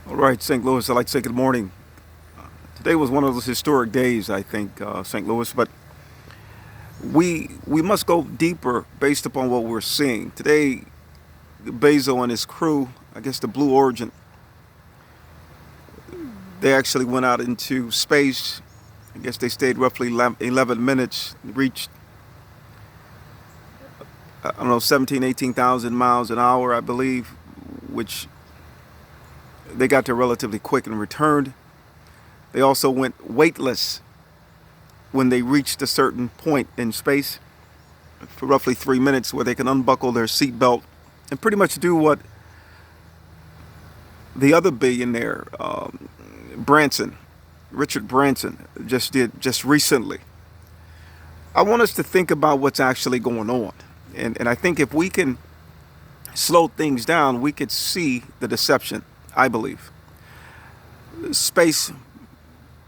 All right, St. Louis, I'd like to say good morning. Today was one of those historic days, I think, St. Louis, but we must go deeper based upon what we're seeing. Today, Bezos and his crew, I guess the Blue Origin, they actually went out into space. I guess they stayed roughly 11 minutes, reached, I don't know, 17, 18,000 miles an hour, I believe, which they got there relatively quick and returned. They also went weightless when they reached a certain point in space for roughly 3 minutes where they can unbuckle their seatbelt and pretty much do what the other billionaire, Richard Branson, just did just recently. I want us to think about what's actually going on. And I think if we can slow things down, we could see the deception, I believe. Space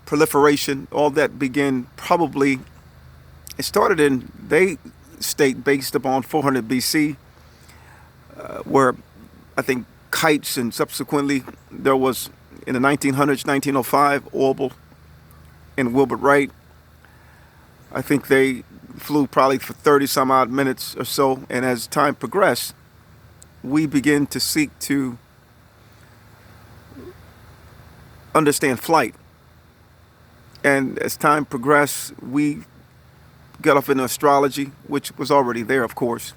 proliferation, all that began probably, it started in, they state, based upon 400 BC, where I think kites, and subsequently there was in the 1900s, 1905, Orville and Wilbur Wright. I think they flew probably for 30 some odd minutes or so. And as time progressed, we begin to seek to understand flight. And as time progressed, we got off into astrology, which was already there, of course.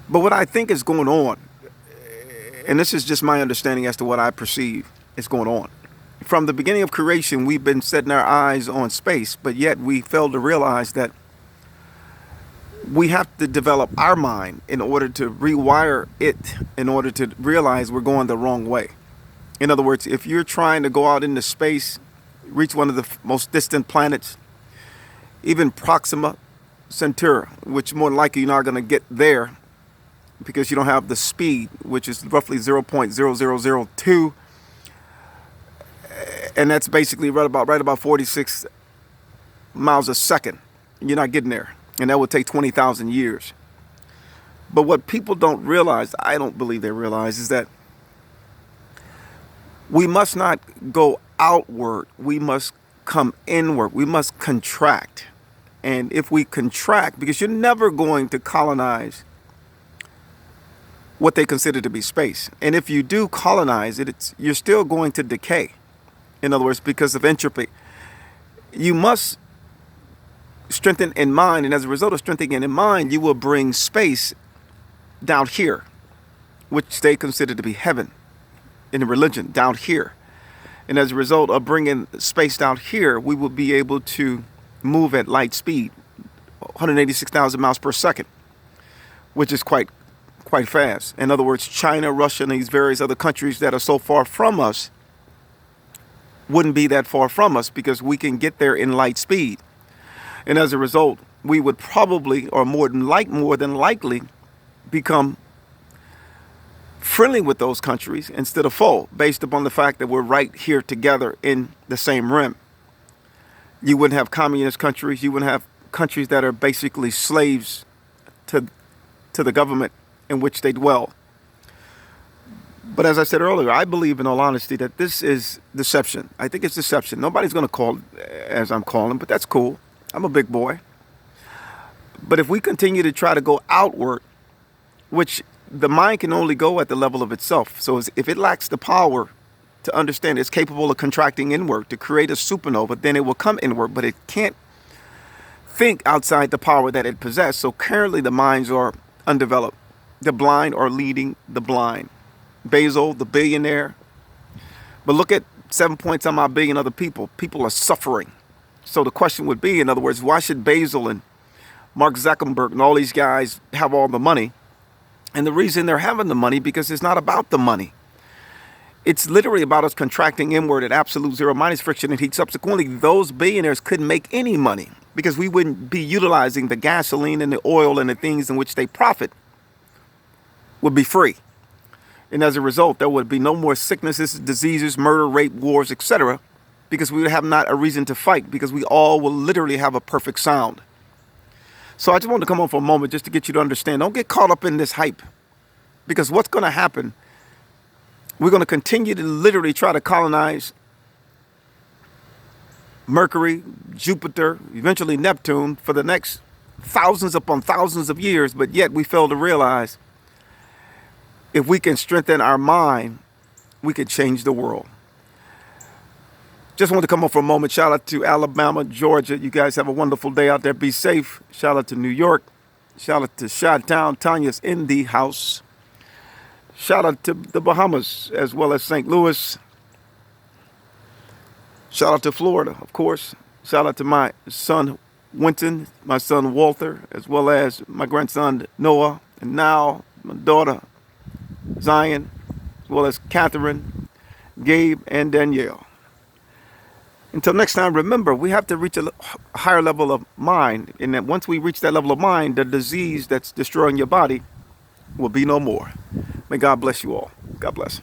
But what I think is going on, and this is just my understanding as to what I perceive is going on. From the beginning of creation, we've been setting our eyes on space, but yet we fail to realize that we have to develop our mind in order to rewire it, in order to realize we're going the wrong way. In other words, if you're trying to go out into space, reach one of the most distant planets, even Proxima Centauri, which more than likely you're not going to get there because you don't have the speed, which is roughly 0.0002, and that's basically right about 46 miles a second. You're not getting there, and that would take 20,000 years. But what people don't realize, I don't believe they realize, is that we must not go outward. We must come inward. We must contract. And if we contract, because you're never going to colonize what they consider to be space. And if you do colonize it, you're still going to decay. In other words, because of entropy. You must strengthen in mind. And as a result of strengthening in mind, you will bring space down here, which they consider to be heaven in the religion, down here. And as a result of bringing space down here, we will be able to move at light speed, 186,000 miles per second, which is quite fast. In other words, China, Russia, and these various other countries that are so far from us wouldn't be that far from us because we can get there in light speed. And as a result, we would probably, or more than likely, become friendly with those countries instead of foe, based upon the fact that we're right here together in the same rim. You wouldn't have communist countries. You wouldn't have countries that are basically slaves to the government in which they dwell. But as I said earlier, I believe in all honesty that this is deception. I think it's deception. Nobody's going to call it as I'm calling, but that's cool. I'm a big boy. But if we continue to try to go outward, which the mind can only go at the level of itself. So if it lacks the power to understand it's capable of contracting inward to create a supernova, then it will come inward, but it can't think outside the power that it possesses. So currently the minds are undeveloped. The blind are leading the blind. Bezos, the billionaire. But look at 7 billion other people. People are suffering. So the question would be, in other words, why should Bezos and Mark Zuckerberg and all these guys have all the money? And the reason they're having the money, because it's not about the money. It's literally about us contracting inward at absolute zero minus friction and heat. Subsequently, those billionaires couldn't make any money because we wouldn't be utilizing the gasoline and the oil and the things in which they profit would be free. And as a result, there would be no more sicknesses, diseases, murder, rape, wars, etc. Because we would have not a reason to fight, because we all will literally have a perfect sound. So I just wanted to come on for a moment just to get you to understand. Don't get caught up in this hype, because what's going to happen We're going to continue to literally try to colonize Mercury, Jupiter, eventually Neptune for the next thousands upon thousands of years, but yet we fail to realize if we can strengthen our mind, we can change the world. Just wanted to come on for a moment. Shout out to Alabama, Georgia. You guys have a wonderful day out there. Be safe. Shout out to New York. Shout out to Chi-Town. Tanya's in the house. Shout out to the Bahamas as well as St. Louis. Shout out to Florida, of course. Shout out to my son, Winton, my son, Walter, as well as my grandson, Noah, and now my daughter, Zion, as well as Catherine, Gabe, and Danielle. Until next time, remember, we have to reach a higher level of mind. And that once we reach that level of mind, the disease that's destroying your body will be no more. May God bless you all. God bless.